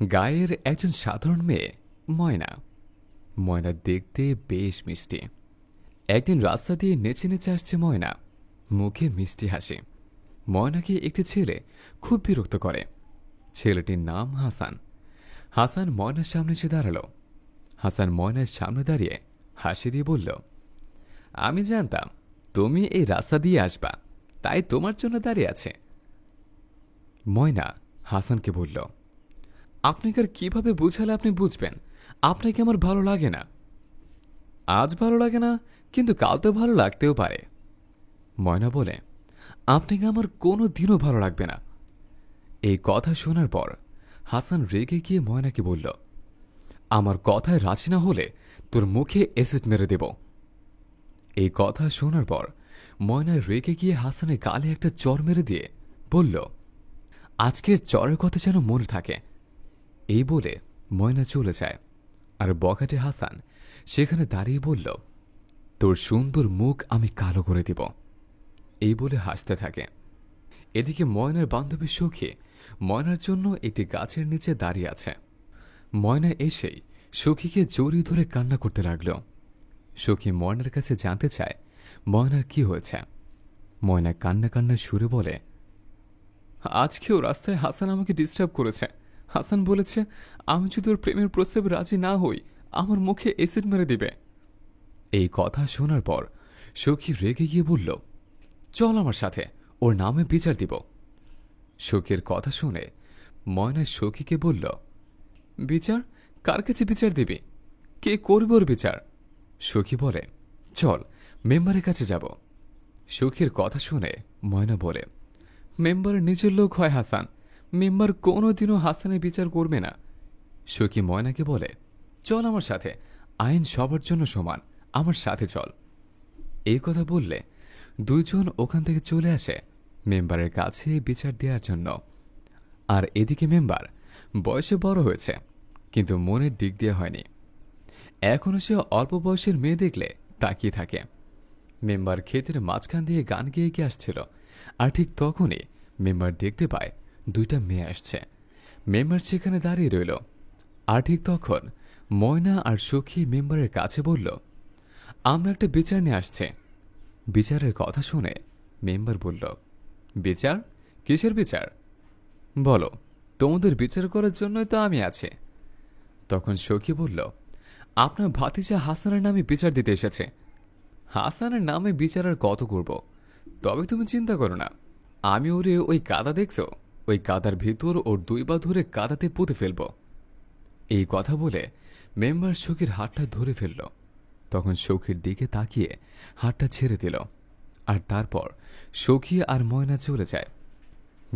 গায়ের একজন সাধারণ মেয়ে ময়না। ময়না দেখতে বেশ মিষ্টি। একদিন রাস্তা দিয়ে নেচে নেচে আসছে ময়না, মুখে মিষ্টি হাসি। ময়নাকে একটি ছেলে খুব বিরক্ত করে। ছেলেটির নাম হাসান। হাসান ময়নার সামনে এসে দাঁড়াল। হাসান ময়নার সামনে দাঁড়িয়ে হাসি দিয়ে বলল, আমি জানতাম তুমি এই রাস্তা দিয়ে আসবা, তাই তোমার জন্য দাঁড়িয়ে আছে। ময়না হাসানকে বলল, আপনাকে আর কিভাবে বুঝালে আপনি বুঝবেন? আপনাকে আমার ভালো লাগে না। আজ ভালো লাগে না, কিন্তু কাল তো ভালো লাগতেও পারে। ময়না বলে, আপনাকে আমার কোনো দিনও ভালো লাগবে না। এই কথা শোনার পর হাসান রেগে গিয়ে ময়নাকে বলল, আমার কথায় রাজি না হলে তোর মুখে অ্যাসিড মেরে দেব। এই কথা শোনার পর ময়না রেগে গিয়ে হাসানের গালে একটা চড় মেরে দিয়ে বলল, আজকের চরের কথা যেন মনে থাকে। এই বলে ময়না চলে যায়, আর বখাটে হাসান সেখানে দাঁড়িয়ে বলল, তোর সুন্দর মুখ আমি কালো করে দিব। এই বলে হাসতে থাকে। এদিকে ময়নার বান্ধবী সখী ময়নার জন্য একটি গাছের নিচে দাঁড়িয়ে আছে। ময়না এসেই সখীকে জড়িয়ে ধরে কান্না করতে লাগল। সখী ময়নার কাছে জানতে চায় ময়নার কি হয়েছে। ময়না কান্না কান্না সুরে বলে, আজকেও রাস্তায় হাসান আমাকে ডিস্টার্ব করেছে। হাসান বলেছে আমি যদি ওর প্রেমের প্রস্তাবে রাজি না হই, আমার মুখে অ্যাসিড মেরে দিবে। এই কথা শোনার পর সখী রেগে গিয়ে বলল, চল আমার সাথে, ওর নামে বিচার দিব। সখীর কথা শুনে ময়না সখীকে বলল, বিচার? কার কাছে বিচার দিবি? কে করবে ওর বিচার? সখী বলে, চল মেম্বারের কাছে যাব। সখীর কথা শুনে ময়না বলে, মেম্বারের নিজের লোক হয় হাসান, মেম্বার কোনোদিনও হাসানের বিচার করবে না। সখী ময়নাকে বলে, চল আমার সাথে, আইন সবার জন্য সমান, আমার সাথে চল। এই কথা বললে দুইজন ওখান থেকে চলে আসে মেম্বারের কাছে বিচার দেওয়ার জন্য। আর এদিকে মেম্বার বয়সে বড় হয়েছে, কিন্তু মনের দিক দিয়ে হয়নি। এখনো সে অল্প বয়সের মেয়ে দেখলে তাকিয়ে থাকে। মেম্বার ক্ষেতের মাঝখান দিয়ে গান গেয়ে গিয়ে আসছিল, আর ঠিক তখনই মেম্বার দেখতে পায় দুইটা মেয়ে আসছে। মেম্বার সেখানে দাঁড়িয়ে রইল। আর ঠিক তখন ময়না আর সখী মেম্বারের কাছে বলল, আমরা একটা বিচার নিয়ে আসছে। বিচারের কথা শুনে মেম্বার বলল, বিচার? কিসের বিচার? বলো, তোমাদের বিচার করার জন্যই তো আমি আছি। তখন সখী বলল, আপনার ভাতিজা হাসানের নামে বিচার দিতে এসেছে। হাসানের নামে বিচার আর কত করব? তবে তুমি চিন্তা করো না, আমি ওরে ওই কাদা দেখছো, ওই কাদার ভিতর ওর দুই পা ধরে কাদাতে পুঁতে ফেলব। এই কথা বলে মেম্বার সখীর হাতটা ধরে ফেলল। তখন সখীর দিকে তাকিয়ে হাতটা ছেড়ে দিল, আর তারপর সখী আর ময়না চলে যায়।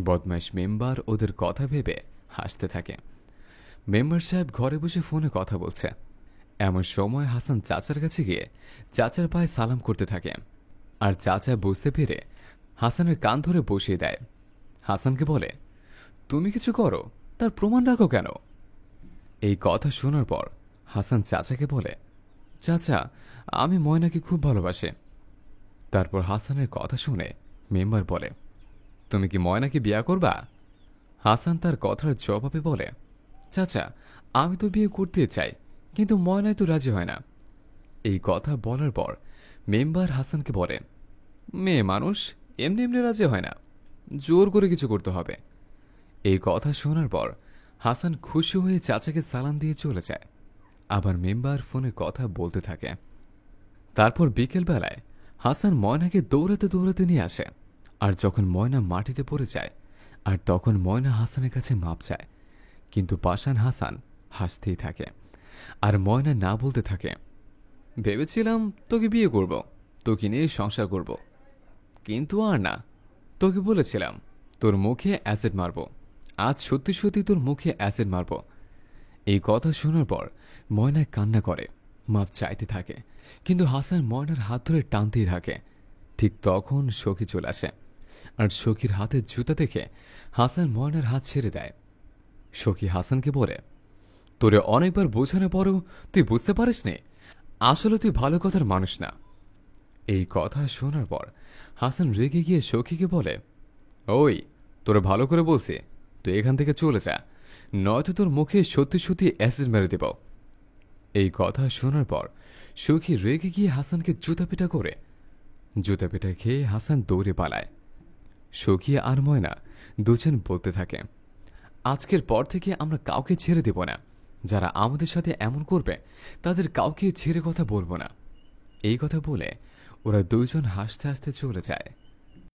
বদমাইশ মেম্বার ওদের কথা ভেবে হাসতে থাকে। মেম্বার সাহেব ঘরে বসে ফোনে কথা বলছে। এমন সময় হাসান চাচার কাছে গিয়ে চাচার পায়ে সালাম করতে থাকে, আর চাচা বুঝতে পেরে হাসানের কান ধরে বসিয়ে দেয়। হাসানকে বলে, তুমি কিছু করো, তার প্রমাণ রাখো কেন? এই কথা শোনার পর হাসান চাচাকে বলে, চাচা, আমি ময়নাকে খুব ভালোবাসি। তারপর হাসানের কথা শুনে মেম্বার বলে, তুমি কি ময়নাকে বিয়ে করবা? হাসান তার কথার জবাবে বলে, চাচা, আমি তো বিয়ে করতে চাই, কিন্তু ময়নাই তো রাজি হয় না। এই কথা বলার পর মেম্বার হাসানকে বলে, মেয়ে মানুষ এমনি এমনি রাজি হয় না, জোর করে কিছু করতে হবে। এই কথা শোনার পর হাসান খুশি হয়ে চাচাকে সালাম দিয়ে চলে যায়। আবার মেম্বার ফোনে কথা বলতে থাকে। তারপর বিকেলবেলায় হাসান ময়নাকে দৌড়াতে দৌড়াতে নিয়ে আসে। আর যখন ময়না মাটিতে পড়ে যায়, আর তখন ময়না হাসানের কাছে মাপ চায়, কিন্তু পাষাণ হাসান হাসতেই থাকে, আর ময়না না বলতে থাকে, ভেবেছিলাম তোকে বিয়ে করব, তোকে নিয়ে সংসার করব, কিন্তু আর না। তোকে বলেছিলাম তোর মুখে অ্যাসিড মারব, আজ সত্যি সত্যি তোর মুখে অ্যাসিড মারব। এই কথা শোনার পর ময়না কান্না করে, মাপ চাইতে থাকে, কিন্তু হাসান ময়নার হাত ধরে টানতেই থাকে। ঠিক তখন সখী চলে আসে, আর সখীর হাতে জুতা দেখে হাসান ময়নার হাত ছেড়ে দেয়। সখী হাসানকে বলে, তোরে অনেকবার বোঝানোর পরেও তুই বুঝতে পারিস নে, আসলে তুই ভালো কথার মানুষ না। এই কথা শোনার পর হাসান রেগে গিয়ে সখীকে বলে, ওই, তোরে ভালো করে বলছি, তুই এখান থেকে চলে যা, নয়তো তোর মুখে সত্যি সত্যি অ্যাসিড মেরে দেব। এই কথা শোনার পর সখী রেগে গিয়ে হাসানকে জুতাপিটা করে। জুতাপিটা খেয়ে হাসান দৌড়ে পালায়। সখী আর ময়না দুজন বলতে থাকে, আজকের পর থেকে আমরা কাউকে ছেড়ে দেব না। যারা আমাদের সাথে এমন করবে তাদের কাউকে ছেড়ে কথা বলবো না। এই কথা বলে ওরা দুইজন হাসতে হাসতে চলে যায়।